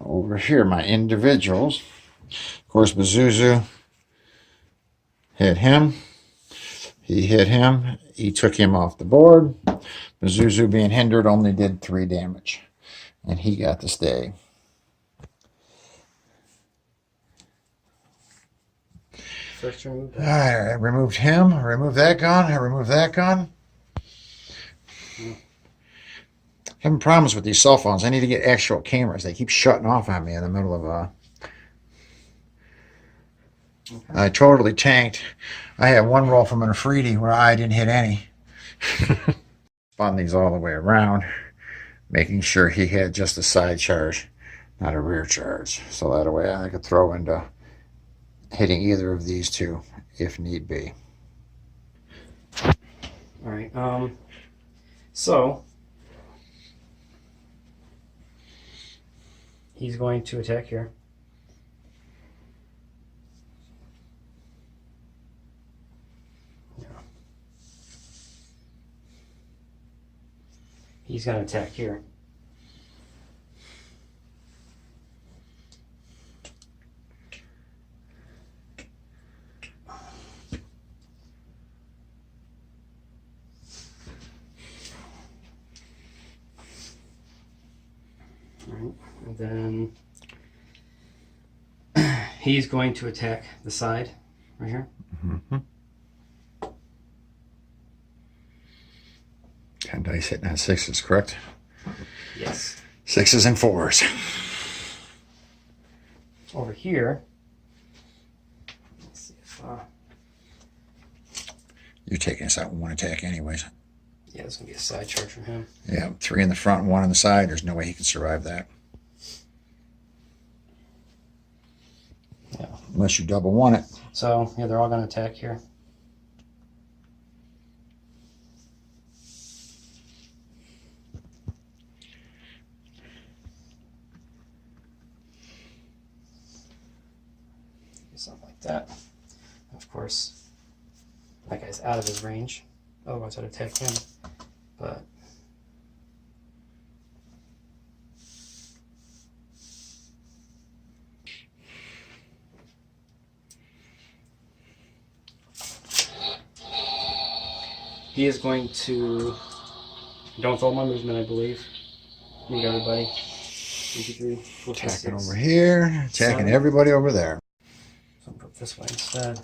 Over here, my individuals. Of course, Bazuzu hit him. He hit him. He took him off the board. Bazuzu, being hindered, only did 3 damage. And he got to stay. First remove that. Alright, I removed him. I removed that gun. I removed that gun. Having problems with these cell phones. I need to get actual cameras. They keep shutting off on me in the middle of a... Okay. I totally tanked. I had one roll from an Afridi where I didn't hit any. Spun these all the way around, making sure he had just a side charge, not a rear charge. So that way I could throw into hitting either of these two if need be. All right. So he's going to attack here. Yeah. He's going to attack here. Right. And then he's going to attack the side right here. Mm-hmm. 10 dice hitting on 6s, correct? Yes. 6s and 4s. Over here. Let's see if You're taking us out in one attack anyways. yeah, there's gonna be a side charge from him. Yeah, 3 in the front and 1 on the side. There's no way he can survive that. Yeah. Unless you double one it. So yeah, they're all gonna attack here. Something like that. Of course, that guy's out of his range. Otherwise, I'd attack him. But he is going to. Don't throw my movement, I believe. Meet everybody. 1, 2, 3, 4, 5, Attacking 6. over here. Attacking everybody over there. So I'm gonna put it this way instead.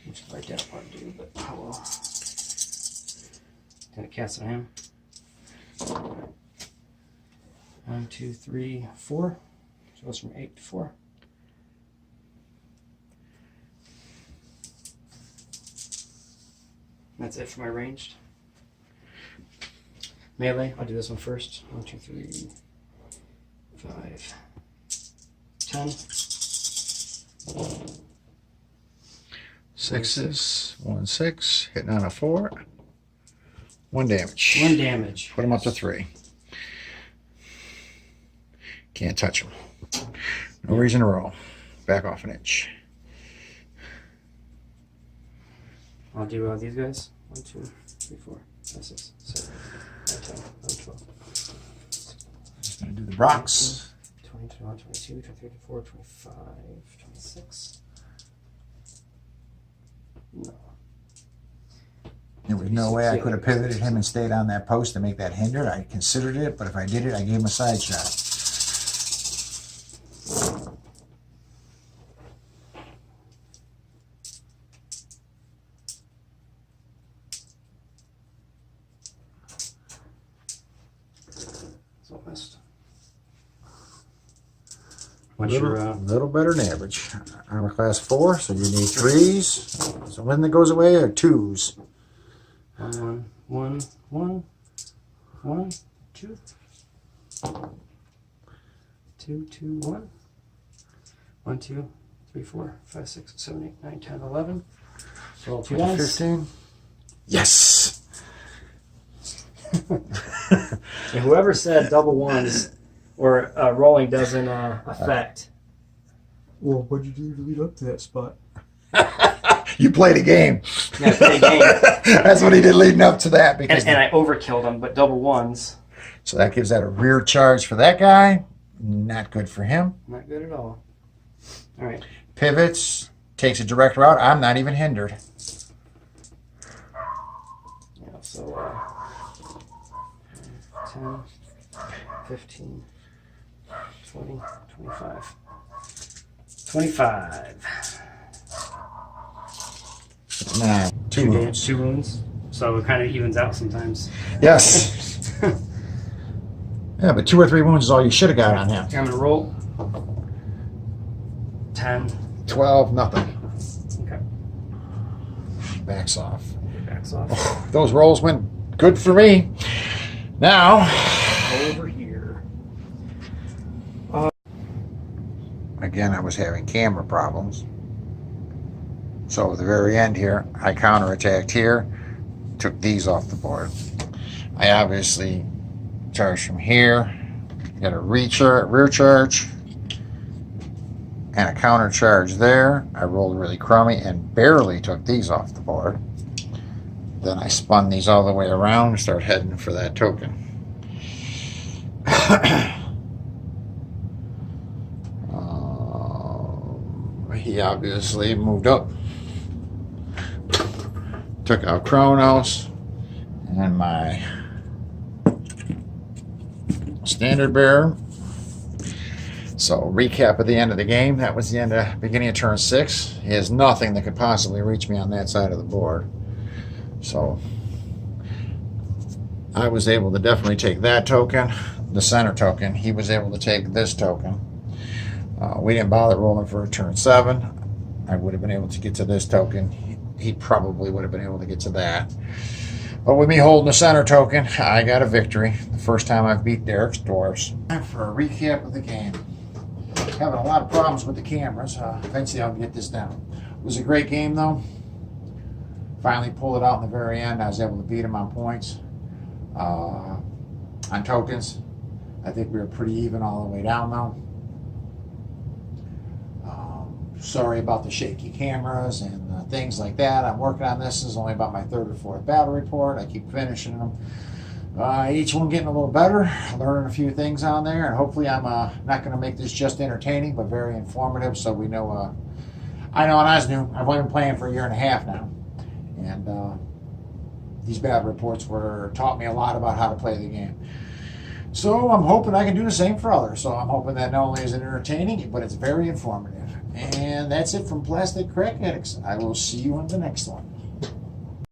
Which is what I didn't want to do, but oh well. Gonna cast on him. 1, 2, 3, 4. So it goes from 8 to 4. That's it for my ranged. Melee, I'll do this one first. 1, 2, 3, 5, 10. 6s, 1 6, hitting on a 4. 1 damage. 1 damage. Put him up to 3. Can't touch him. No reason to roll. Back off an inch. I'll do these guys. 1, 2, 3, 4, 5, 6, 7, 8, 9, 10, 11, 12. Just gonna do the rocks. 20, 21, 22, 23, 24, 25, 26. No. There was no way I could have pivoted him and stayed on that post to make that hinder. I considered it, but if I did it, I gave him a side shot. What's little, your little better than average. I'm a class 4, so you need 3s. So when that goes away, are 2s. 1, 1, 1, 1, 2, 2, 2, 1, 1, 2, 3, 4, 5, 6, 7, 8, 9, 10, 11. Roll 2 dice. 15. Yes. And whoever said double ones or rolling doesn't affect. Well, what'd you do to lead up to that spot? You played a game. Yeah, play a game. That's what he did leading up to that. Because And I overkilled him, but double ones. So that gives that a rear charge for that guy. Not good for him. Not good at all. All right. Pivots, takes a direct route. I'm not even hindered. Yeah, so 10, 15, 20, 25. 25. Nah, two wounds. 2 wounds. So it kind of evens out sometimes. Yes. Yeah, but 2 or 3 wounds is all you should have got on him. I'm going to roll. 10. 12, nothing. Okay. Backs off. Backs off. Oh, those rolls went good for me. Now, Over here. again, I was having camera problems. So at the very end here, I counterattacked here, took these off the board. I obviously charged from here, got a rear charge, and a counter charge there. I rolled really crummy and barely took these off the board. Then I spun these all the way around and started heading for that token. He obviously moved up. Took out Kronos and my standard bearer. So recap at the end of the game. That was the end of beginning of turn 6. He has nothing that could possibly reach me on that side of the board. So I was able to definitely take that token, the center token. He was able to take this token. We didn't bother rolling for a turn 7. I would have been able to get to this token. He probably would have been able to get to that. But with me holding the center token, I got a victory. The first time I've beat Derek's Dwarfs. Time for a recap of the game. Having a lot of problems with the cameras. Eventually I'll get this down. It was a great game though. Finally pulled it out in the very end. I was able to beat him on points. On tokens, I think we were pretty even all the way down though. Sorry about the shaky cameras and things like that. I'm working on this. This is only about my 3rd or 4th battle report. I keep finishing them. Each one getting a little better, learning a few things on there, and hopefully I'm not going to make this just entertaining, but very informative, so we know, I know and I new. I've only been playing for a year and a half now, and these battle reports taught me a lot about how to play the game. So I'm hoping I can do the same for others. So I'm hoping that not only is it entertaining, but it's very informative. And that's it from Plastic Crack Addicts. I will see you on the next one.